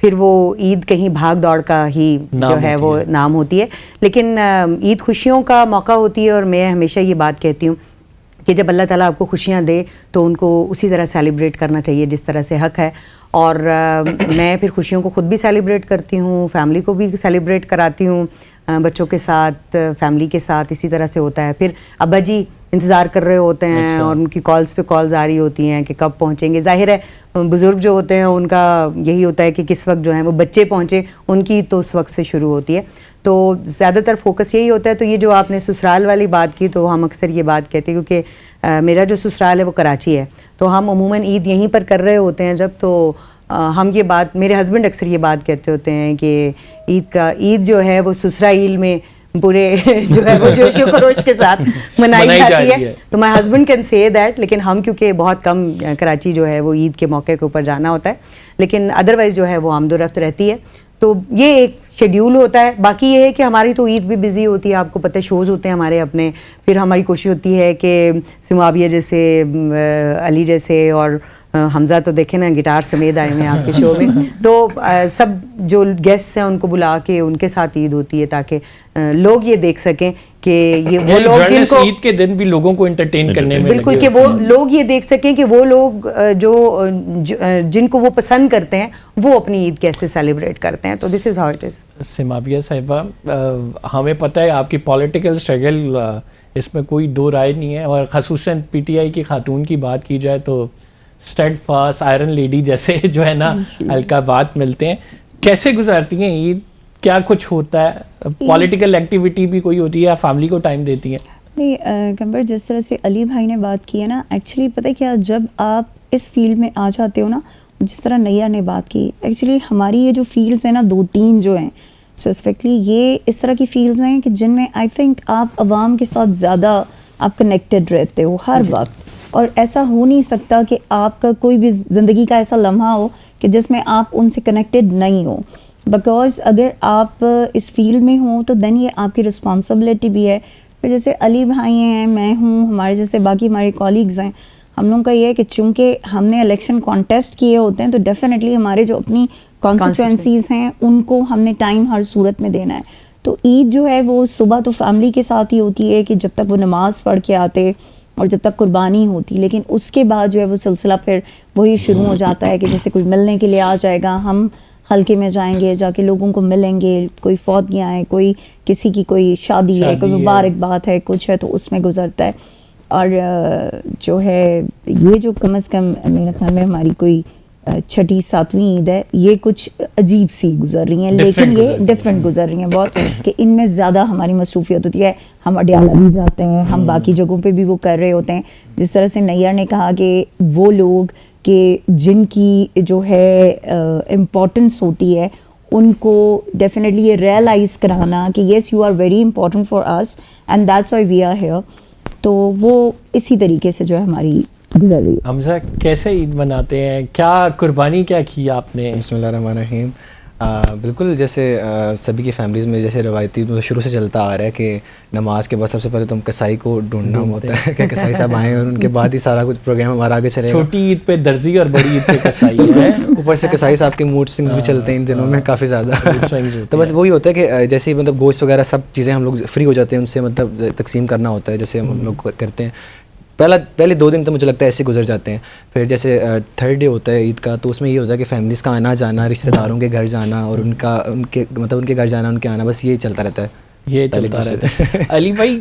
پھر وہ عید کہیں بھاگ دوڑ کا ہی جو ہے وہ نام ہوتی ہے. لیکن عید خوشیوں کا موقع ہوتی ہے, اور میں ہمیشہ یہ بات کہتی ہوں کہ جب اللہ تعالیٰ آپ کو خوشیاں دے تو ان کو اسی طرح سیلیبریٹ کرنا چاہیے جس طرح سے حق ہے. اور میں پھر خوشیوں کو خود بھی سیلیبریٹ کرتی ہوں, فیملی کو بھی سیلیبریٹ کراتی ہوں, بچوں کے ساتھ, فیملی کے ساتھ اسی طرح سے ہوتا ہے. پھر ابا جی انتظار کر رہے ہوتے ہیں اور ان کی کالز پہ کالز آ رہی ہوتی ہیں کہ کب پہنچیں گے. ظاہر ہے بزرگ جو ہوتے ہیں ان کا یہی ہوتا ہے کہ کس وقت جو ہے وہ بچے پہنچے, ان کی تو اس وقت سے شروع ہوتی ہے. تو زیادہ تر فوکس یہی ہوتا ہے. تو یہ جو آپ نے سسرال والی بات کی, تو ہم اکثر یہ بات کہتے ہیں کیونکہ میرا جو سسرال ہے وہ کراچی ہے, تو ہم عموماً عید یہیں پر کر رہے ہوتے ہیں جب, تو ہم یہ بات, میرے ہسبینڈ اکثر یہ بات کہتے ہوتے ہیں کہ عید جو ہے وہ سسرائیل میں پورے جو ہے وہ جوش و خروش کے ساتھ منائی جاتی ہے. تو my husband can say that, لیکن ہم کیونکہ بہت کم کراچی جو ہے وہ عید کے موقع کے اوپر جانا ہوتا ہے, لیکن ادروائز جو ہے وہ آمد و رفت رہتی ہے. تو یہ ایک شیڈیول ہوتا ہے. باقی یہ ہے کہ ہماری تو عید بھی بزی ہوتی ہے, آپ کو پتہ ہے شوز ہوتے ہیں ہمارے اپنے. پھر ہماری کوشش ہوتی ہے کہ سماویہ جیسے, علی جیسے, اور حمزہ تو دیکھیں نا گٹار سمیت آئے ہیں آپ کے شو میں, تو سب جو گیسٹ ہیں ان کو بلا کے ان کے ساتھ عید ہوتی ہے تاکہ لوگ یہ دیکھ سکیں کہ یہ وہ لوگ جن کو عید کے دن بھی لوگوں کو انٹرٹین کرنے میں بالکل, کہ وہ لوگ یہ دیکھ سکیں کہ وہ لوگ جو جن کو وہ پسند کرتے ہیں وہ اپنی عید کیسے سیلیبریٹ کرتے ہیں. تو دس از ہاؤ اٹ از. سماویہ صاحبہ, ہمیں پتہ ہے آپ کی پولیٹیکل اسٹرگل, اس میں کوئی دو رائے نہیں ہے, اور خصوصاً پی ٹی آئی کی خاتون کی بات کی جائے تو اسٹیڈ فاسٹ آئرن لیڈی جیسے جو ہے نا القابات ملتے ہیں. کیسے گزارتی ہیں عید, کیا کچھ ہوتا ہے, پولیٹیکل ایکٹیویٹی بھی کوئی ہوتی ہے, فیملی کو ٹائم دیتی ہیں؟ نہیں کمبر, جس طرح سے علی بھائی نے بات کی ہے نا, ایکچولی پتہ ہے کیا, جب آپ اس فیلڈ میں آ جاتے ہو نا, جس طرح نیا نے بات کی, ایکچولی ہماری یہ جو فیلڈز ہیں نا 2-3 جو ہیں اسپیسیفکلی, یہ اس طرح کی فیلڈز ہیں کہ جن میں آئی تھنک آپ عوام کے ساتھ زیادہ آپ کنیکٹڈ رہتے ہو ہر وقت. اور ایسا ہو نہیں سکتا کہ آپ کا کوئی بھی زندگی کا ایسا لمحہ ہو کہ جس میں آپ ان سے کنیکٹڈ نہیں ہو, بیکاز اگر آپ اس فیلڈ میں ہوں تو دین یہ آپ کی رسپانسبلٹی بھی ہے. پھر جیسے علی بھائی ہیں, میں ہوں, ہمارے جیسے باقی ہمارے کولیگز ہیں, ہم لوگوں کا یہ ہے کہ چونکہ ہم نے الیکشن کانٹیسٹ کیے ہوتے ہیں تو ڈیفینیٹلی ہمارے جو اپنی کانسٹیچوئنسیز ہیں ان کو ہم نے ٹائم ہر صورت میں دینا ہے. تو عید جو ہے وہ صبح تو فیملی کے ساتھ ہی ہوتی ہے کہ جب تک وہ نماز پڑھ کے آتے اور جب تک قربانی ہوتی, لیکن اس کے بعد جو ہے وہ سلسلہ پھر وہی شروع ہو جاتا ہے کہ جیسے کوئی ملنے کے لیے آ جائے گا, ہم حلقے میں جائیں گے, جا کے لوگوں کو ملیں گے, کوئی فوتگیاں ہیں, کوئی کسی کی کوئی شادی ہے, کوئی مبارک بات ہے, کچھ ہے, تو اس میں گزرتا ہے. اور جو ہے یہ جو کم از کم میرے خیال میں ہماری کوئی 6-7ویں عید ہے, یہ کچھ عجیب سی گزر رہی ہیں, لیکن یہ ڈفرینٹ گزر رہی ہیں بہت, کہ ان میں زیادہ ہماری مصروفیت ہوتی ہے. ہم اڈیالہ بھی جاتے ہیں, ہم باقی جگہوں پہ بھی وہ کر رہے ہوتے ہیں. جس طرح سے نیّر نے کہا کہ وہ لوگ کہ جن کی جو ہے امپورٹنس ہوتی ہے ان کو ڈیفینیٹلی یہ ریئلائز کرانا کہ yes you are very important for us and that's why we are here, تو وہ اسی طریقے سے جو ہے ہماری گزر رہی ہے. حمزہ کیسے عید مناتے ہیں, کیا قربانی کیا کی آپ نے؟ بسم اللہ الرحمن الرحیم. بالکل جیسے سبھی کی فیملیز میں جیسے روایتی شروع سے چلتا آ رہا ہے کہ نماز کے بعد سب سے پہلے تو ہم کسائی کو ڈھونڈنا ہوتا ہے کہ کسائی صاحب آئیں, اور ان کے بعد ہی سارا کچھ پروگرام ہمارا آگے چلے گا. چھوٹی عید پہ درزی اور بڑی عید پہ کسائی ہے, اوپر سے کسائی صاحب کے موڈ سنگز بھی چلتے ہیں ان دنوں میں کافی زیادہ. تو بس وہی ہوتا ہے کہ جیسے مطلب گوشت وغیرہ سب چیزیں ہم لوگ فری ہو جاتے ہیں, ان سے مطلب تقسیم کرنا ہوتا ہے جیسے ہم لوگ کرتے ہیں. پہلے 2 دن تو مجھے لگتا ہے ایسے گزر جاتے ہیں. پھر جیسے 3rd ڈے ہوتا ہے عید کا, تو اس میں یہ ہوتا ہے کہ فیملیز کا آنا جانا, رشتہ داروں کے گھر جانا, اور ان کے گھر جانا, ان کے آنا, بس یہی چلتا رہتا ہے. یہ چلتا رہتا ہے. علی بھائی,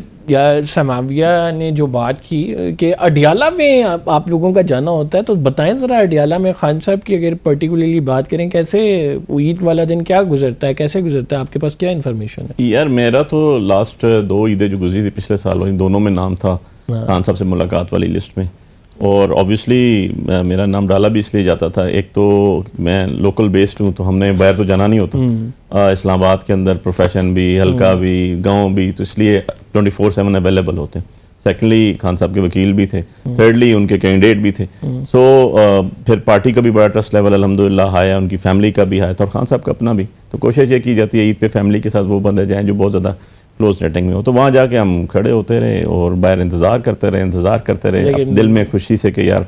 سماویہ نے جو بات کی کہ اڈیالہ میں آپ لوگوں کا جانا ہوتا ہے, تو بتائیں ذرا اڈیالہ میں خان صاحب کی اگر پرٹیکولرلی بات کریں, کیسے عید والا دن کیا گزرتا ہے, کیسے گزرتا ہے, آپ کے پاس کیا انفارمیشن ہے؟ یار میرا تو لاسٹ 2 عیدیں جو گزری تھی پچھلے سال, ان دونوں میں نام تھا خان صاحب سے ملاقات والی لسٹ میں. اور آبویسلی میرا نام ڈالا بھی اس لیے جاتا تھا, ایک تو میں لوکل بیسڈ ہوں, تو ہم نے باہر تو جانا نہیں ہوتا, اسلام آباد کے اندر پروفیشن بھی, حلقہ بھی, گاؤں بھی, تو اس لیے 24/7 اویلیبل ہوتے ہیں. سیکنڈلی خان صاحب کے وکیل بھی تھے, تھرڈلی ان کے کینڈیڈیٹ بھی تھے. سو پھر پارٹی کا بھی بڑا ٹرسٹ لیول الحمدللہ ہایا, ان کی فیملی کا بھی ہایا تھا, اور خان صاحب کا اپنا بھی. تو کوشش یہ کی جاتی ہے عید پہ فیملی کے ساتھ وہ بندے جائیں جو بہت زیادہ کلوز نیٹنگ میں ہو, تو وہاں جا کے ہم کھڑے ہوتے رہے اور باہر انتظار کرتے رہے, دل میں خوشی سے کہ یار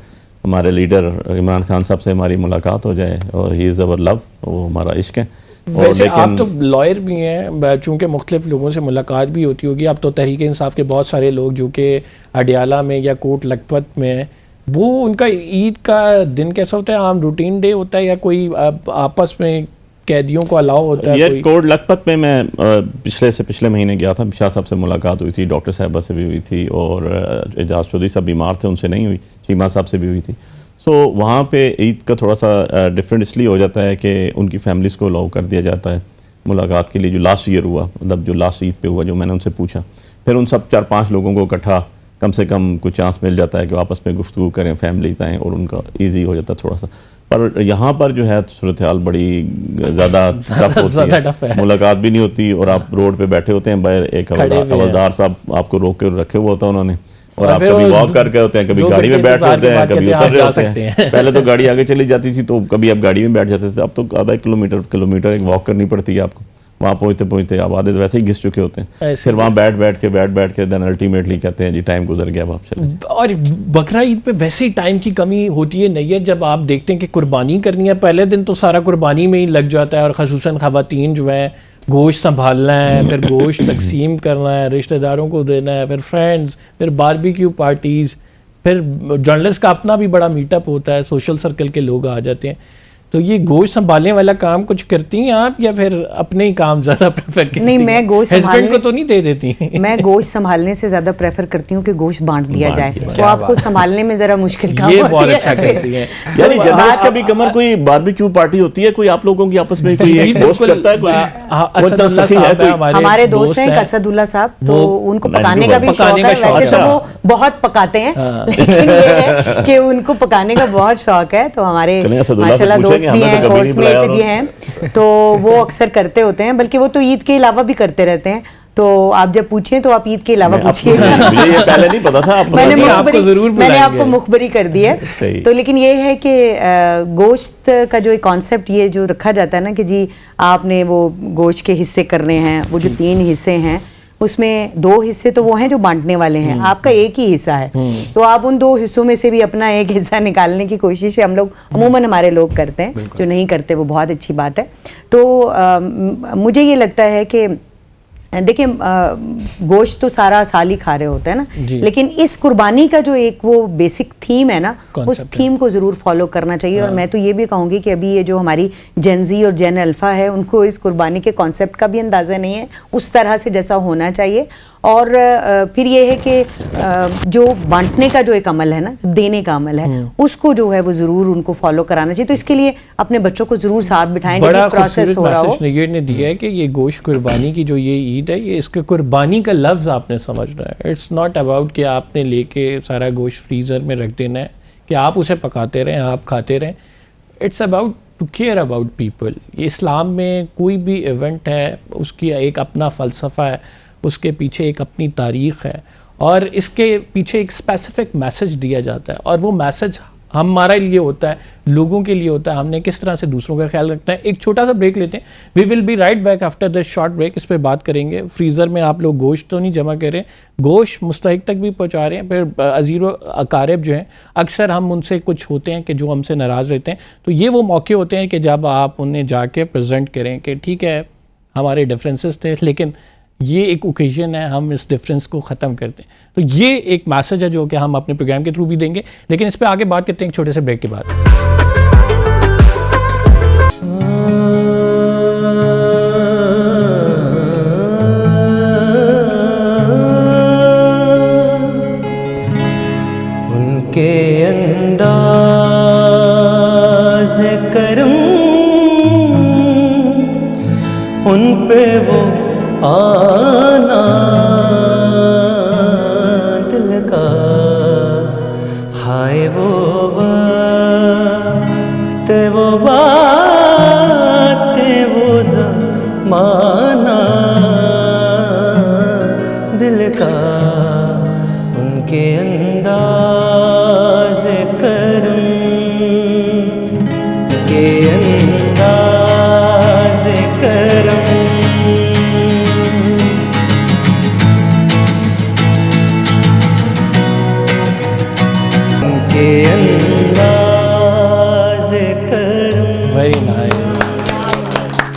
ہمارے لیڈر عمران خان صاحب سے ہماری ملاقات ہو جائے, اور ہی از اوور لو, وہ ہمارا عشق ہے. ویسے آپ تو لائر بھی ہیں, چونکہ مختلف لوگوں سے ملاقات بھی ہوتی ہوگی, اب تو تحریک انصاف کے بہت سارے لوگ جو کہ اڈیالہ میں یا کوٹ لکھپت میں ہیں, وہ ان کا عید کا دن کیسا ہوتا ہے؟ عام روٹین ڈے ہوتا ہے یا کوئی آپس میں قیدیوں کو الاؤ ہوتا ہے؟ یہ کوٹ لکھپت میں میں پچھلے مہینے گیا تھا, شاہ صاحب سے ملاقات ہوئی تھی, ڈاکٹر صاحبہ سے بھی ہوئی تھی, اور اعجاز چودھری صاحب بیمار تھے ان سے نہیں ہوئی, چیمہ صاحب سے بھی ہوئی تھی. سو وہاں پہ عید کا تھوڑا سا ڈفرینٹ اس لیے ہو جاتا ہے کہ ان کی فیملیز کو الاؤ کر دیا جاتا ہے ملاقات کے لیے. جو لاسٹ ایئر ہوا, مطلب جو لاسٹ عید پہ ہوا, جو میں نے ان سے پوچھا, پھر ان سب 4-5 لوگوں کو اکٹھا کم سے کم کچھ چانس مل جاتا ہے کہ آپس میں گفتگو کریں, فیملیز آئیں, اور ان کا ایزی ہو جاتا ہے تھوڑا سا. پر یہاں پر جو ہے صورتحال بڑی زیادہ ٹف ہوتی ہے, ملاقات بھی نہیں ہوتی, اور آپ روڈ پہ بیٹھے ہوتے ہیں, باہر ایک حوالدار صاحب آپ کو روک کے رکھے ہوا ہوتا ہے انہوں نے, اور آپ کبھی واک کر کے ہوتے ہیں, کبھی گاڑی میں بیٹھ ہوتے ہیں, کبھی اتر رہے ہوتے ہیں. پہلے تو گاڑی آگے چلی جاتی تھی تو کبھی آپ گاڑی میں بیٹھ جاتے تھے, اب تو آدھا کلومیٹر ایک واک کرنی پڑتی ہے آپ کو. وہاں پہنچتے آپ آدھے ویسے ہی گھس چکے ہوتے ہیں, پھر وہاں بیٹھ کے دین الٹیمیٹلی کہتے ہیں جی ٹائم گزر گیا, اب آپ چلیں. اور بقرہ عید پہ ویسے ہی ٹائم کی کمی ہوتی ہے نہیں ہے, جب آپ دیکھتے ہیں کہ قربانی کرنی ہے, پہلے دن تو سارا قربانی میں ہی لگ جاتا ہے, اور خصوصاً خواتین جو ہیں گوشت سنبھالنا ہے, پھر گوشت تقسیم کرنا ہے, رشتہ داروں کو دینا ہے, پھر فرینڈز, پھر باربیکیو پارٹیز, پھر جرنلسٹ کا اپنا بھی بڑا میٹ اپ ہوتا ہے, سوشل سرکل کے لوگ آ جاتے ہیں. تو یہ گوشت سنبھالنے والا کام کچھ کرتی ہیں آپ, یا پھر اپنے ہی کام زیادہ پریفر کرتی ہیں؟ نہیں, میں گوشت ہسبینڈ کو تو نہیں دے دیتی. میں گوشت سنبھالنے سے زیادہ پریفر کرتی ہوں کہ گوشت بانٹ دیا جائے, تو آپ کو سنبھالنے میں ذرا مشکل کام یہ بہت اچھا کرتی ہیں. یعنی جرنلسٹ کا بھی کمر کوئی باربیکیو پارٹی ہوتی ہے, کوئی آپ لوگوں کی آپس میں کوئی گوشت کرتا ہے کوئی؟ اسد اللہ صاحب ہمارے دوست ہیں اسد اللہ صاحب, تو ان کو پکانے کا بھی شوق ہے. ویسے تو وہ بہت پکاتے ہیں, لیکن یہ ہے کہ ان کو پکانے کا بہت شوق ہے. تو ہمارے ماشاء اللہ دوست بھی ہیں, کورس میٹ بھی ہیں, تو وہ اکثر کرتے ہوتے ہیں, بلکہ وہ تو عید کے علاوہ بھی کرتے رہتے ہیں. تو آپ جب پوچھیں تو آپ عید کے علاوہ پوچھیے, یہ پہلے نہیں پتا تھا, میں نے آپ کو مخبری کر دی ہے. تو لیکن یہ ہے کہ گوشت کا جو ایک کانسیپٹ یہ جو رکھا جاتا ہے نا کہ جی آپ نے وہ گوشت کے حصے کرنے ہیں, وہ جو 3 حصے ہیں اس میں 2 حصے تو وہ ہیں جو بانٹنے والے ہیں, آپ کا ایک ہی حصہ ہے, تو آپ ان 2 حصوں میں سے بھی اپنا ایک حصہ نکالنے کی کوشش ہے. ہم لوگ عموماً ہمارے لوگ کرتے ہیں, جو نہیں کرتے وہ بہت اچھی بات ہے. تو مجھے یہ لگتا ہے کہ دیکھیں گوشت تو سارا سال ہی کھا رہے ہوتے ہیں نا, لیکن اس قربانی کا جو ایک وہ بیسک تھیم ہے نا, اس تھیم کو ضرور فالو کرنا چاہیے. اور میں تو یہ بھی کہوں گی کہ ابھی یہ جو ہماری جین زی اور جین الفا ہے, ان کو اس قربانی کے کانسیپٹ کا بھی اندازہ نہیں ہے اس طرح سے جیسا ہونا چاہیے. اور پھر یہ ہے کہ جو بانٹنے کا جو ایک عمل ہے نا, دینے کا عمل ہے, اس کو جو ہے وہ ضرور ان کو فالو کرانا چاہیے. تو اس کے لیے اپنے بچوں کو ضرور ساتھ بٹھائیں, جب یہ پروسیس ہو رہا ہو. بڑا خوبصورت میسج نے دیا ہے کہ یہ گوشت قربانی کی جو یہ عید ہے, یہ اس کے قربانی کا لفظ آپ نے سمجھنا ہے. اٹس ناٹ اباؤٹ کہ آپ نے لے کے سارا گوشت فریزر میں رکھ دینا ہے کہ آپ اسے پکاتے رہیں, آپ کھاتے رہیں. It's about to care about people. یہ اسلام میں کوئی بھی ایونٹ ہے, اس کی ایک اپنا فلسفہ ہے, اس کے پیچھے ایک اپنی تاریخ ہے, اور اس کے پیچھے ایک اسپیسیفک میسج دیا جاتا ہے, اور وہ میسج ہمارے لیے ہوتا ہے, لوگوں کے لیے ہوتا ہے, ہم نے کس طرح سے دوسروں کا خیال رکھنا ہے. ایک چھوٹا سا بریک لیتے ہیں, we will be right back after this short break. اس پہ بات کریں گے. فریزر میں آپ لوگ گوشت تو نہیں جمع کریں, گوشت مستحق تک بھی پہنچا رہے ہیں. پھر عزیر و اقارب جو ہیں, اکثر ہم ان سے کچھ ہوتے ہیں کہ جو ہم سے ناراض رہتے ہیں, تو یہ وہ موقع ہوتے ہیں کہ جب آپ انہیں جا کے پریزنٹ کریں کہ ٹھیک ہے ہمارے ڈفرینسز تھے, لیکن یہ ایک اوکیزن ہے, ہم اس ڈفرینس کو ختم کرتے ہیں. تو یہ ایک میسج ہے جو کہ ہم اپنے پروگرام کے تھرو بھی دیں گے, لیکن اس پہ آگے بات کرتے ہیں ایک چھوٹے سے بریک کے بعد. ان کے انداز کرم, ان پہ وہ آنا دل کا, ہائے وہ وقت وہ باتیں وہ زمانہ دل کا, ان کے انداز کرم کے انداز کرم کے انداز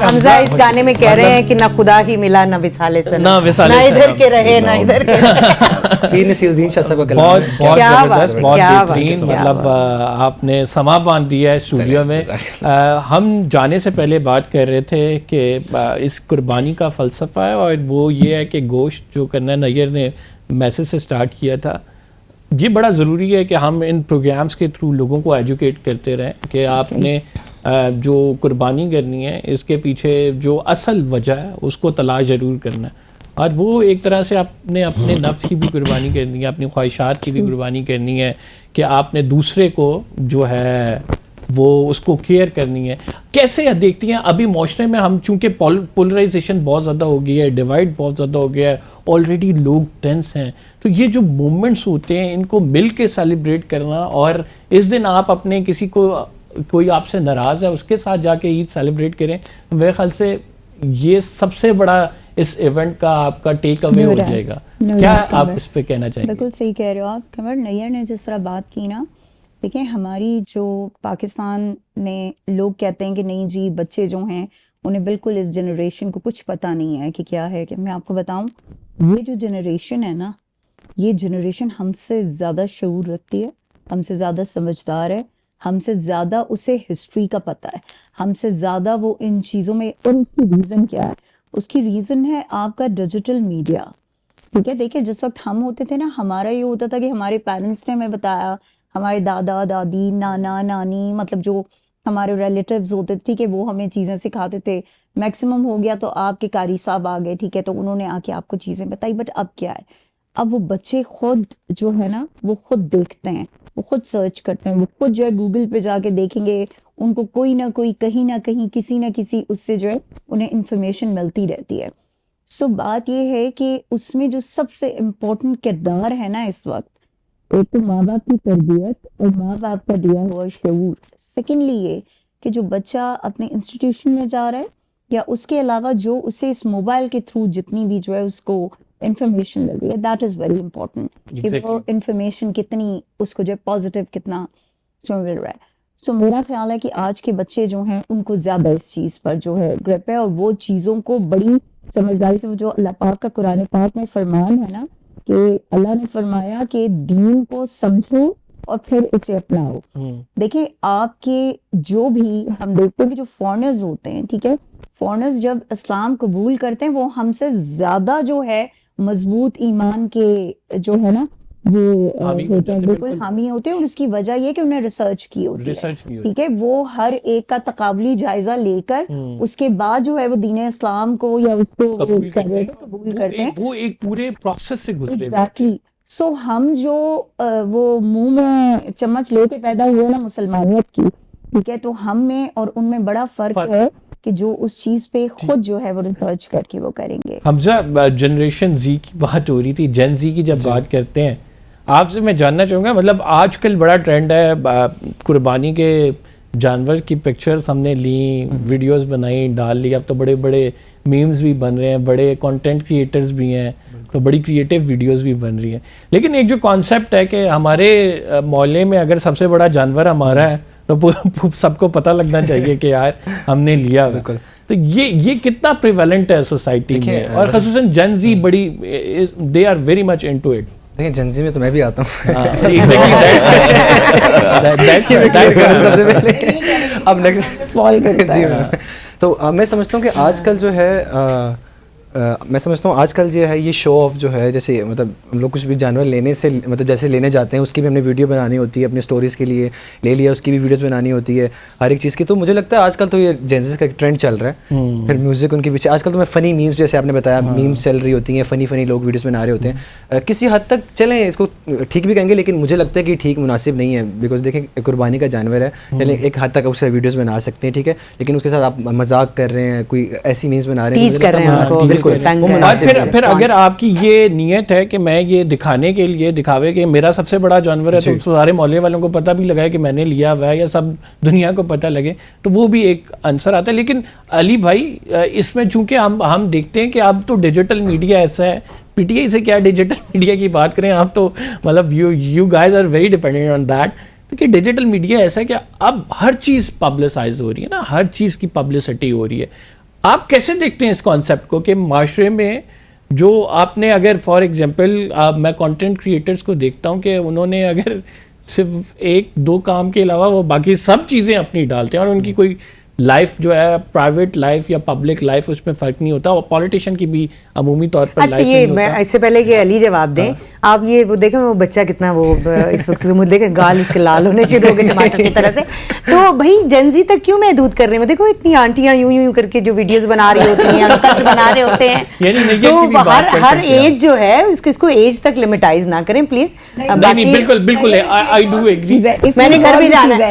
حمزہ اس گانے میں کہہ رہے ہیں کہ نہ خدا ہی ملا نہ وصال سنم، نہ وصال نہ ادھر سنم، کے رہے نہ ادھر کے رہے. یہ نصیر الدین شاہ صاحب کا کلام بہت ہے. بہت کیا بات زبردست، ہے، بہت کیا بات ہے، بہترین. کیا مطلب آپ نے سما باندھ دیا ہے اسٹوڈیو میں. ہم جانے سے پہلے بات کر رہے تھے کہ اس قربانی کا فلسفہ ہے، اور وہ یہ ہے کہ گوشت جو کرنا نیئر نے میسج سے سٹارٹ کیا تھا. یہ بڑا ضروری ہے کہ ہم ان پروگرامز کے تھرو لوگوں کو ایجوکیٹ کرتے رہیں کہ آپ نے جو قربانی کرنی ہے اس کے پیچھے جو اصل وجہ ہے اس کو تلاش ضرور کرنا ہے. اور وہ ایک طرح سے آپ نے اپنے نفس کی بھی قربانی کرنی ہے، اپنی خواہشات کی بھی قربانی کرنی ہے، کہ آپ نے دوسرے کو جو ہے وہ اس کو کیئر کرنی ہے. کیسے دیکھتی ہیں ابھی معاشرے میں ہم چونکہ پولرائزیشن بہت زیادہ ہو گئی ہے، ڈیوائڈ بہت زیادہ ہو گیا ہے، آلریڈی لوگ ٹینس ہیں، تو یہ جو مومنٹس ہوتے ہیں ان کو مل کے سیلیبریٹ کرنا، اور اس دن آپ اپنے کسی کو کوئی آپ سے ناراض ہے اس کے ساتھ جا کے عید سیلیبریٹ کریں، میرے خیال سے یہ سب سے بڑا اس ایونٹ کا آپ کا ٹیک اوے ہو جائے گا. کیا آپ اس پہ کہنا چاہیں گے؟ بالکل صحیح کہہ رہے ہو آپ قمر. نیئر نے جس طرح بات کی نا، دیکھیں ہماری جو پاکستان میں لوگ کہتے ہیں کہ نہیں جی بچے جو ہیں انہیں بالکل اس جنریشن کو کچھ پتہ نہیں ہے کہ کیا ہے. کہ میں آپ کو بتاؤں، یہ جو جنریشن ہے نا، یہ جنریشن ہم سے زیادہ شعور رکھتی ہے، ہم سے زیادہ سمجھدار ہے، ہم سے زیادہ اسے ہسٹری کا پتہ ہے، ہم سے زیادہ وہ ان چیزوں میں. اور اس کی ریزن کیا ہے؟ اس کی ریزن ہے آپ کا ڈیجیٹل میڈیا. ٹھیک ہے، دیکھیں جس وقت ہم ہوتے تھے نا، ہمارا یہ ہوتا تھا کہ ہمارے پیرنٹس نے ہمیں بتایا، ہمارے دادا دادی نانا نانی، مطلب جو ہمارے ریلیٹیوز ہوتے تھے کہ وہ ہمیں چیزیں سکھاتے تھے. میکسیمم ہو گیا تو آپ کے قاری صاحب آ گئے، ٹھیک ہے، تو انہوں نے آ کے آپ کو چیزیں بتائی. بٹ اب کیا ہے، اب وہ بچے خود جو ہے نا وہ خود دیکھتے ہیں، وہ خود سرچ کرتے ہیں، وہ خود جو ہے گوگل پہ جا کے دیکھیں گے، ان کو کوئی نہ کوئی کہیں نہ کہیں کسی نہ کسی اس سے جو ہے انہیں انفارمیشن ملتی رہتی ہے. سو بات یہ ہے کہ اس میں جو سب سے امپورٹنٹ کردار ہے نا اس وقت، ایک تو ماں باپ کی تربیت اور ماں باپ کا دیا ہوا شعور. سیکنڈلی یہ کہ جو بچہ اپنے انسٹیٹیوشن میں جا رہا ہے، یا اس کے علاوہ جو اسے اس موبائل کے تھرو جتنی بھی جو ہے اس کو انفارمیشن مل رہی ہے، دیٹ از ویری امپورٹنٹ کہ وہ انفارمیشن کتنی اس کو جو ہے پازیٹیو کتنا اس میں مل رہا ہے. سو میرا خیال ہے کہ آج کے بچے جو ہیں ان کو زیادہ اس چیز پر جو ہے گرپ ہے، اور وہ چیزوں کو بڑی سمجھداری سے، جو اللہ پاک کا قرآن پاک میں فرمان ہے نا کہ اللہ نے فرمایا کہ دین کو سمجھو اور پھر اسے اپناؤ. دیکھیں آپ کے جو بھی ہم دیکھتے ہیں کہ جو فورنرز ہوتے ہیں، ٹھیک ہے، فورنرز جب اسلام قبول کرتے ہیں وہ ہم سے زیادہ جو ہے مضبوط ایمان کے جو ہے نا وہ ہوتے ہیں، بالکل حامی ہوتے ہیں. اور اس کی وجہ یہ کہ انہیں ریسرچ کی ہوتی ہے، ٹھیک ہے، وہ ہر ایک کا تقابلی جائزہ لے کر اس کے بعد جو ہے وہ دین اسلام کو یا اس کو قبول کرتے ہیں، وہ ایک پورے پروسیس سے گزرے. ایگزیکٹلی. سو ہم جو وہ منہ میں چمچ لے کے پیدا ہوئے نا مسلمانیت کی، ٹھیک ہے، تو ہم میں اور ان میں بڑا فرق ہے کہ جو اس چیز پہ خود جو ہے وہ ریسرچ کر کے وہ کریں گے. حمزہ، جنریشن زی کی بات ہو رہی تھی، جین زی کی جب بات کرتے ہیں، آپ سے میں جاننا چاہوں گا، مطلب آج کل بڑا ٹرینڈ ہے قربانی کے جانور کی پکچرز ہم نے لیں، ویڈیوز بنائیں، ڈال لی. اب تو بڑے بڑے میمز بھی بن رہے ہیں، بڑے کنٹینٹ کریٹرز بھی ہیں، تو بڑی کریٹیو ویڈیوز بھی بن رہی ہیں. لیکن ایک جو کانسیپٹ ہے کہ ہمارے محلے میں اگر سب سے بڑا جانور ہمارا ہے تو سب کو پتہ لگنا چاہیے کہ یار ہم نے لیا. بالکل. تو یہ کتنا پریویلنٹ ہے سوسائٹی میں، اور خصوصاً جن زی بڑی they are very much into it. دیکھیں جنزی میں تو میں بھی آتا ہوں. اب جی تو میں سمجھتا ہوں کہ آج کل جو ہے آج کل جو ہے یہ شو آف جو ہے، جیسے مطلب ہم لوگ کچھ بھی جانور لینے سے مطلب جیسے لینے جاتے ہیں، اس کی بھی ہم نے ویڈیو بنانی ہوتی ہے، اپنے اسٹوریز کے لیے لے لیا، اس کی بھی ویڈیوز بنانی ہوتی ہے ہر ایک چیز کی. تو مجھے لگتا ہے آج کل تو یہ جینزز کا ایک ٹرینڈ چل رہا ہے. پھر میوزک ان کے پیچھے آج کل تو میں فنی میمز، جیسے آپ نے بتایا میمز چل رہی ہوتی ہیں، فنی لوگ ویڈیوز بنا رہے ہوتے ہیں. کسی حد تک چلیں اس کو ٹھیک بھی کہیں گے، لیکن مجھے لگتا ہے کہ ٹھیک مناسب نہیں ہے، بیکاز دیکھیں قربانی کا جانور ہے، چلیں ایک حد تک اس سے ویڈیوز بنا سکتے ہیں، ٹھیک ہے، لیکن اس کے ساتھ آپ مذاق کر رہے ہیں، کوئی ایسی میمز بنا رہے ہیں، بالکل. پھر اگر آپ کی یہ نیت ہے کہ میں یہ دکھانے کے لیے دکھاوے کہ میرا سب سے بڑا جانور ہے، تو سارے محلے والوں کو پتہ بھی لگائے کہ میں نے لیا ہوا ہے، یا سب دنیا کو پتہ لگے، تو وہ بھی ایک عنصر آتا ہے. لیکن علی بھائی اس میں چونکہ ہم دیکھتے ہیں کہ اب تو ڈیجیٹل میڈیا ایسا ہے، پی ٹی آئی سے کیا ڈیجیٹل میڈیا کی بات کریں، آپ تو مطلب you guys are very dependent on that. دیکھیے ڈیجیٹل میڈیا ایسا ہے کہ اب ہر چیز پبلسائز ہو رہی ہے نا, ہر چیز کی پبلسٹی ہو رہی ہے. آپ کیسے دیکھتے ہیں اس کانسیپٹ کو کہ معاشرے میں جو آپ نے اگر فار ایگزامپل میں کانٹینٹ کریٹرز کو دیکھتا ہوں کہ انہوں نے اگر صرف 1-2 کام کے علاوہ وہ باقی سب چیزیں اپنی ڈالتے ہیں اور ان کی کوئی لائف جو ہے پرائیویٹ لائف یا پبلک لائف اس میں فرق نہیں ہوتا, اور پولیٹیشین کی بھی عمومی طور پر اچھا یہ میں اس سے پہلے کہ علی جواب دیں, آپ یہ وہ دیکھیں وہ بچہ کتنا وہ اس وقت دیکھیں گال اس کے لال ہونے شروع ہو گئے ٹماٹر کی طرح سے, تو بھائی جنزی تک کیوں محدود کر رہے ہیں؟ دیکھو اتنی آنٹیاں یوں کر کے جو ویڈیوز بنا رہی ہوتی ہیں, انکلز بنا رہے ہوتے ہیں, تو ہر ایج جو ہے اس کو ایج تک لمیٹائز نہ کریں پلیز. بالکل آئی ڈو ایگری, میں نے گھر بھی جانا ہے.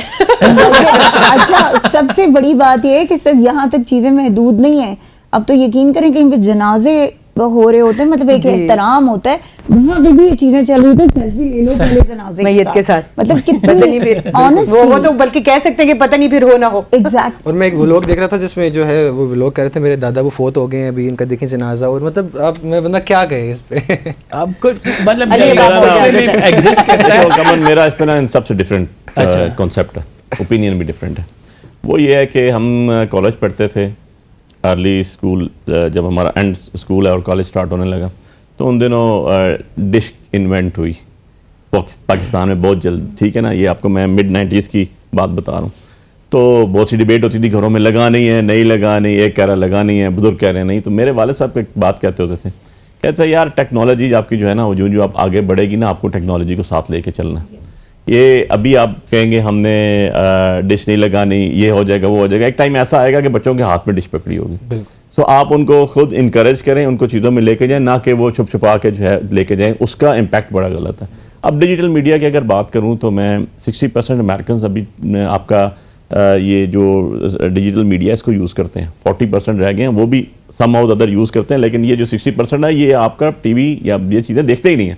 اچھا سب سے بڑی بات یہ ہے کہ صرف یہاں تک چیزیں محدود نہیں ہیں, اب تو یقین کریں کہیں پہ جنازے ہو رہے ہوتے ہیں, مطلب ایک احترام ہوتا ہے, وہاں پہ بھی یہ چیزیں چل رہی ہوتی ہیں, سیلفی لے لو پہلے جنازے میت کے ساتھ, مطلب کتنی وہ تو بلکہ کہہ سکتے ہیں کہ پتہ نہیں پھر ہو نہ ہو. ایگزیکٹ. اور میں ایک ولاگ دیکھ رہا تھا جس میں جو ہے وہ ولاگ کر رہے تھے میرے دادا وہ فوت ہو گئے ہیں ابھی, ان کا دیکھیں جنازہ, اور مطلب اب میں بندہ کیا کہے اس پہ. آپ کو مطلب میرا اس پہ نا سب سے ڈفرینٹ کانسیپٹ ہے, اوپینین بھی ڈفرینٹ ہے. وہ یہ ہے کہ ہم کالج پڑھتے تھے, ارلی اسکول جب ہمارا اینڈ اسکول ہے اور کالج اسٹارٹ ہونے لگا, تو ان دنوں ڈش انوینٹ ہوئی پاکستان میں بہت جلد, ٹھیک ہے نا, یہ آپ کو میں mid-90s کی بات بتا رہا ہوں. تو بہت سی ڈیبیٹ ہوتی تھی گھروں میں, لگانی ہے نہیں لگانی, ایک کہہ رہا لگانی ہے, بزرگ کہہ رہے نہیں. تو میرے والد صاحب ایک بات کہتے ہوتے تھے, کہتے ہیں یار ٹیکنالوجی آپ کی جو ہے نا, جو آپ آگے بڑھے گی نا, آپ کو ٹیکنالوجی کو ساتھ لے کے چلنا. یہ ابھی آپ کہیں گے ہم نے ڈش نہیں لگانی, یہ ہو جائے گا وہ ہو جائے گا, ایک ٹائم ایسا آئے گا کہ بچوں کے ہاتھ میں ڈش پکڑی ہوگی. سو آپ ان کو خود انکریج کریں, ان کو چیزوں میں لے کے جائیں, نہ کہ وہ چھپ چھپا کے جو ہے لے کے جائیں, اس کا امپیکٹ بڑا غلط ہے. اب ڈیجیٹل میڈیا کی اگر بات کروں تو میں 60% امریکنز ابھی آپ کا یہ جو ڈیجیٹل میڈیا اس کو یوز کرتے ہیں, 40% رہ گئے ہیں, وہ بھی سم آؤ ادر یوز کرتے ہیں, لیکن یہ جو 60% ہے یہ آپ کا ٹی وی یا یہ چیزیں دیکھتے ہی نہیں ہیں.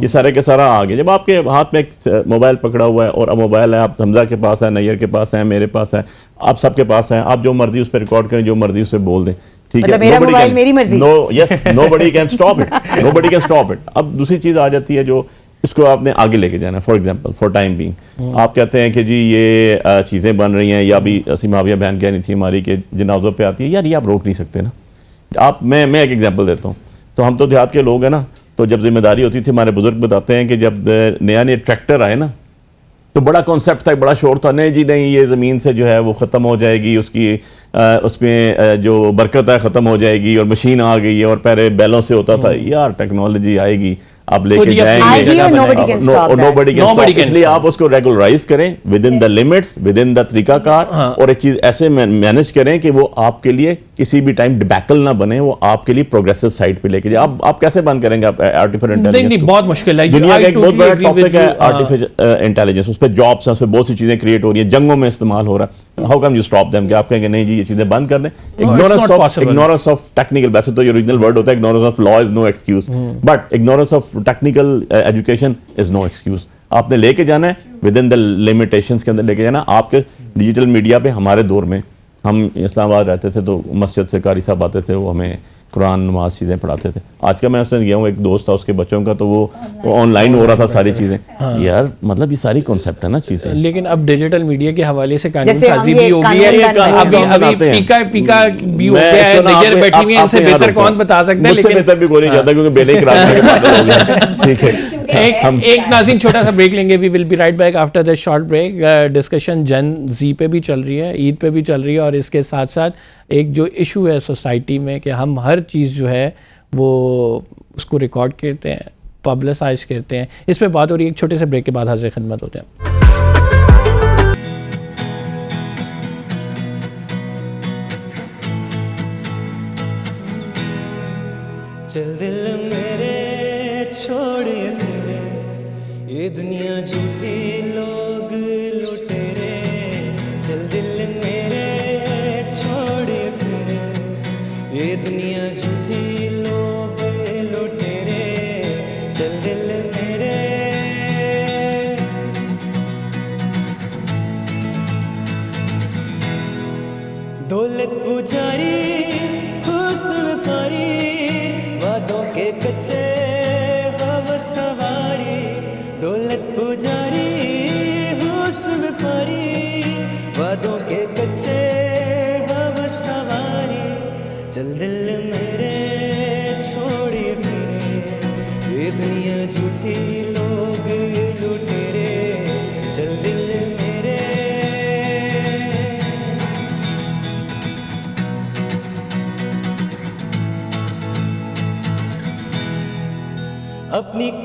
یہ سارے کے سارا آ گیا. جب آپ کے ہاتھ میں ایک موبائل پکڑا ہوا ہے, اور اب موبائل ہے, آپ حمزہ کے پاس ہے, نیئر کے پاس ہے, میرے پاس ہے, آپ سب کے پاس ہے, آپ جو مرضی اس پہ ریکارڈ کریں, جو مرضی اس پہ بول دیں, ٹھیک ہے, میرا موبائل میری مرضی. nobody can stop it. اب دوسری چیز آ جاتی ہے جو اس کو آپ نے آگے لے کے جانا ہے. For example for time being آپ کہتے ہیں کہ جی یہ چیزیں بن رہی ہیں, یا بھی سیماویہ بہن کہہ رہی تھی ہماری کہ جنازوں پہ آتی ہے, یار یہ آپ روک نہیں سکتے نا. آپ میں ایک ایگزامپل دیتا ہوں. تو ہم تو دیہات کے لوگ ہیں نا, تو جب ذمہ داری ہوتی تھی, ہمارے بزرگ بتاتے ہیں کہ جب نیا ٹریکٹر آئے نا, تو بڑا کانسیپٹ تھا, بڑا شور تھا, نہیں جی نہیں یہ زمین سے جو ہے وہ ختم ہو جائے گی, اس میں جو برکت ہے ختم ہو جائے گی, اور مشین آ گئی ہے, اور پہلے بیلوں سے ہوتا تھا. یار ٹیکنالوجی آئے گی, آپ لے کے جائیں گے, nobody can stop. اس لیے آپ اس کو ریگولرائز کریں within the limits, within the طریقہ کار, اور ایک چیز ایسے مینج کریں کہ وہ آپ کے لیے کسی بھی ٹائم ڈیبیکل نہ بنے, وہ آپ کے لیے پروگریسو سائڈ پہ لے کے جائے. آپ کیسے بند کریں گے آرٹیفیشل انٹیلیجنس؟ بہت مشکل ہے. دنیا کا ایک بہت بڑا ٹاپک ہے آرٹیفیشل انٹیلیجنس, اس پہ جابس ہیں, اس پہ بہت سی چیزیں کریٹ ہو رہی ہیں, جنگوں میں استعمال ہو رہا ہے. How come you stop them, کہ آپ کہیں گے نہیں جی یہ چیزیں بند کر دیں. اگنورنس آف ٹیکنیکل, ویسے تو یہ اوریجنل ورڈ ہوتا ہے ignorance of law is no excuse, but ignorance of technical education is no excuse. آپ نے لے کے جانا ہے ود ان دا لمیٹیشنس کے اندر لے کے جانا. آپ کے ڈیجیٹل میڈیا پہ ہمارے دور میں, ہم اسلام آباد رہتے تھے تو مسجد سے قاری صاحب آتے تھے, وہ ہمیں قرآن نماز چیزیں پڑھاتے تھے. آج کا میں اس میں گیا ہوں, ایک دوست تھا اس کے بچوں کا, تو وہ آن لائن ہو رہا تھا ساری چیزیں. یار مطلب یہ ساری کانسیپٹ ہے نا چیزیں. لیکن اب ڈیجیٹل میڈیا کے حوالے سے قانون سازی بھی ہو گئی ہے, ابھی پیکا بھی ہو گیا ہے, نگر بیٹھی ہوئی ہیں, ان سے بہتر کون بتا سکتا ہے, لیکن بہتر بھی کوئی نہیں جاتا کیونکہ بیلے کرانے کے بعد ہو گیا. ٹھیک ہے, ایک ناظرین چھوٹا سا بریک لیں گے. We will be right back after the short break. Discussion Gen Z پہ بھی چل رہی ہے, عید پہ بھی چل رہی ہے, اور اس کے ساتھ ساتھ ایک جو ایشو ہے سوسائٹی میں کہ ہم ہر چیز جو ہے وہ اس کو ریکارڈ کرتے ہیں, پبلسائز کرتے ہیں, اس پہ بات ہو رہی ہے. ایک چھوٹے سے بریک کے بعد حاضر خدمت ہوتے ہیں. چل دل میرے چھوڑے تیرے, یہ دنیا جھوٹی لوگ لٹیرے. چل دل میرے چھوڑے تیرے, یہ دنیا جھوٹی لوگ لٹیرے. چل دل میرے, دولت پجاری حسن پاری, وعدوں کے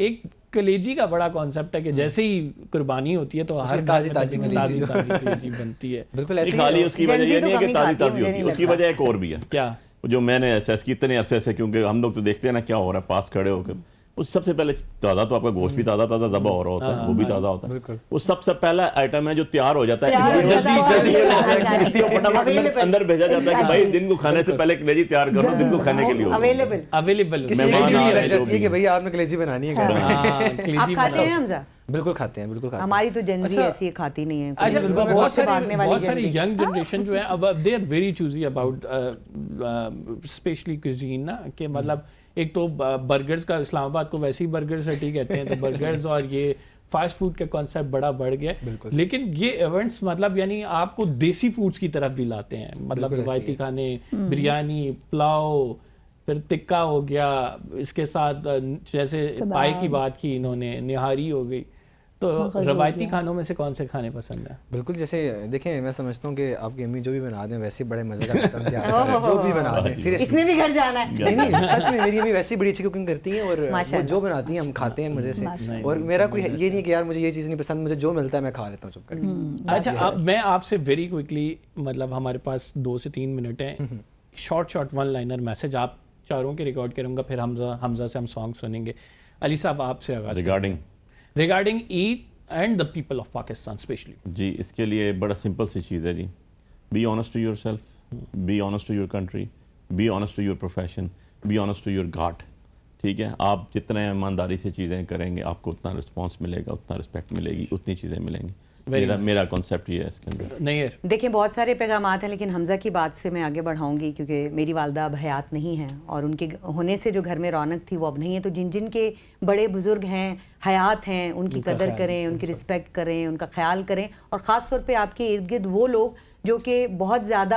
ایک کلیجی کا بڑا کانسیپٹ ہے کہ جیسے ہی قربانی ہوتی ہے تو ہر تازی کلیجی بنتی ہے. بالکل ایسے خالی اس کی وجہ یہ نہیں ہے کہ تازی ہوتی ہے, اس کی وجہ ایک اور بھی ہے کیا جو میں نے ایسے اتنے عرصے سے, کیونکہ ہم لوگ تو دیکھتے ہیں نا کیا ہو رہا ہے پاس کھڑے ہو کے, اس سب سے پہلے تازہ تو آپ کا گوشت بھی تازہ ذبح ہو رہا ہوتا ہے, وہ بھی تازہ ہوتا ہے, وہ سب سے پہلا آئٹم ہے جو تیار ہو جاتا ہے, اندر بھیجا جاتا ہے کہ بھائی دن کو کھانے سے پہلے کلیجی تیار کرو, دن کو کھانے کے لیے اویلیبل. کہ آپ نے کلیجی بنانی ہے. آپ کھاتے ہیں حمزہ؟ بالکل کھاتے ہیں, بالکل کھاتے ہیں. ہماری تو جن زی ایسی کھاتی نہیں ہے. اچھا, بہت ساری ینگ جنریشن جو ہے اب they are very choosy about especially cuisine نا, کہ مطلب ایک تو برگرز کا, اسلام آباد کو ویسے ہی برگر سٹی کہتے ہیں, تو برگرز اور یہ فاسٹ فوڈ کا کانسیپٹ بڑا بڑھ گیا, لیکن یہ ایونٹس مطلب یعنی آپ کو دیسی فوڈس کی طرف بھی لاتے ہیں, مطلب روایتی کھانے, بریانی, پلاؤ, پھر تکا ہو گیا, اس کے ساتھ جیسے پائے کی بات کی انہوں نے, نہاری ہو گئی. تو روایتی کھانوں میں سے کون سے کھانے پسند ہیں؟ بالکل, جیسے دیکھیں میں سمجھتا ہوں کہ آپ کی امی جو بھی بنا دیں ویسے بڑے مزے کا, جو بھی بنا دیں, اس میں بھی گھر جانا ہے. نہیں سچ میں میری امی ویسی بڑی اچھی کوکنگ کرتی ہیں, اور وہ جو بناتی ہیں ہم کھاتے ہیں مزے سے. اور میرا کوئی یہ نہیں کہ یار مجھے یہ چیز نہیں پسند, مجھے جو ملتا ہے میں کھا لیتا ہوں چپ کر کے. اچھا, اب میں آپ سے ویری کوئکلی, مطلب ہمارے پاس 2 سے 3 منٹ ہیں, شارٹ ون لائنر میسج آپ چاروں کے ریکارڈ کروں گا, پھر حمزہ سے ہم سانگ سنیں گے. علی صاحب آپ سے آغاز regarding Eid and the people of Pakistan specially. جی, اس کے لیے بڑا سمپل سی چیز ہے جی, be honest to yourself, be honest to your country, be honest to your profession, be honest to your God. ٹھیک ہے, آپ جتنے ایمانداری سے چیزیں کریں گے آپ کو اتنا رسپانس ملے گا, اتنا رسپیکٹ ملے گی, اتنی چیزیں ملیں گی. میرا کانسیپٹ یہ ہے اس کے اندر. نہیں دیکھیں بہت سارے پیغامات ہیں, لیکن حمزہ کی بات سے میں آگے بڑھاؤں گی, کیونکہ میری والدہ اب حیات نہیں ہیں, اور ان کے ہونے سے جو گھر میں رونق تھی وہ اب نہیں ہے. تو جن کے بڑے بزرگ ہیں, حیات ہیں, ان کی قدر کریں, ان کی رسپیکٹ کریں, ان کا خیال کریں. اور خاص طور پہ آپ کے ارد گرد وہ لوگ جو کہ بہت زیادہ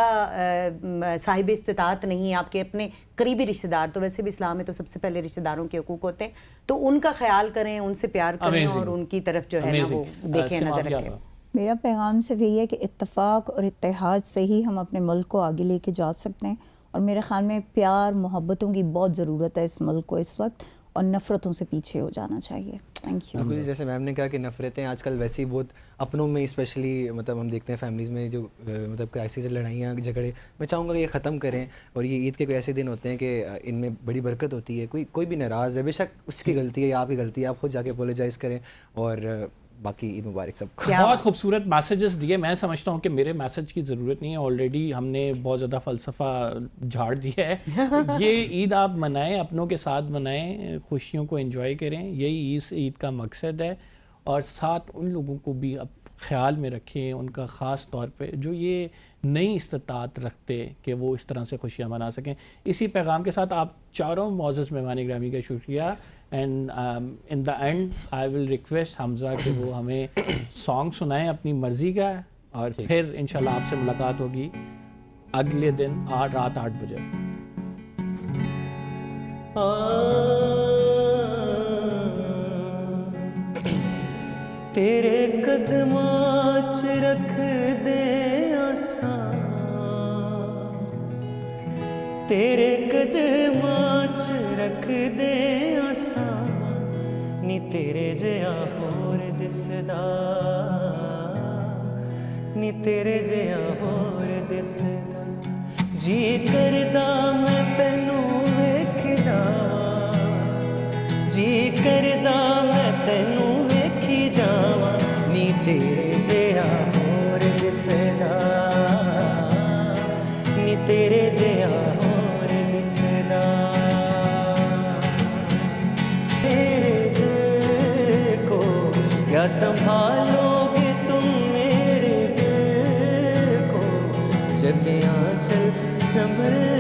صاحب استطاعت نہیں ہیں, آپ کے اپنے قریبی رشتہ دار, تو ویسے بھی اسلام میں تو سب سے پہلے رشتہ داروں کے حقوق ہوتے ہیں, تو ان کا خیال کریں, ان سے پیار کریں, اور ان کی طرف جو ہے نا وہ دیکھیں, نظر رکھیں. میرا پیغام صرف یہی ہے کہ اتفاق اور اتحاد سے ہی ہم اپنے ملک کو آگے لے کے جا سکتے ہیں, اور میرے خیال میں پیار محبتوں کی بہت ضرورت ہے اس ملک کو اس وقت, اور نفرتوں سے پیچھے ہو جانا چاہیے. Thank you. بالکل, جیسے میم نے کہا کہ نفرتیں آج کل ویسے ہی بہت اپنوں میں اسپیشلی, مطلب ہم دیکھتے ہیں فیملیز میں جو مطلب کرائسس, لڑائیاں, جھگڑے, میں چاہوں گا کہ یہ ختم کریں. اور یہ عید کے کوئی ایسے دن ہوتے ہیں کہ ان میں بڑی برکت ہوتی ہے. کوئی بھی ناراض ہے, بے شک اس کی غلطی ہے یا آپ کی غلطی ہے, آپ خود جا کے اپولوجائز کریں. اور باقی عید مبارک سب کو. بہت خوبصورت میسیجز دیے. میں سمجھتا ہوں کہ میرے میسیج کی ضرورت نہیں ہے, آلریڈی ہم نے بہت زیادہ فلسفہ جھاڑ دیا ہے. یہ عید آپ منائیں, اپنوں کے ساتھ منائیں, خوشیوں کو انجوائے کریں, یہی عید کا مقصد ہے. اور ساتھ ان لوگوں کو بھی اب خیال میں رکھیں, ان کا خاص طور پہ جو یہ نئی استطاعت رکھتے کہ وہ اس طرح سے خوشیاں منا سکیں. اسی پیغام کے ساتھ آپ چاروں معزز مہمان گرامی کا شکریہ. And in the end I will request Hamza کہ وہ ہمیں سانگ سنائیں اپنی مرضی کا, اور پھر انشاءاللہ آپ سے ملاقات ہوگی اگلے دن رات 8 بجے. تیرے قدماں چ رکھ دے آساں, تیرے قدماں چ رکھ دے آساں, نی تیرے جیا ہور دسدا, نی تیرے جیا ہور دسدا. جی کردا میں تینوں ویکھ جاواں, جی کردا میں تینوں ویکھی جاواں, نی تیرے جیا ہور دسدا, نی تیرے جیا ہور دسدا. تیرے دل کو کیا سنبھالو گے تم, میرے دل کو جب آنچل سنبھل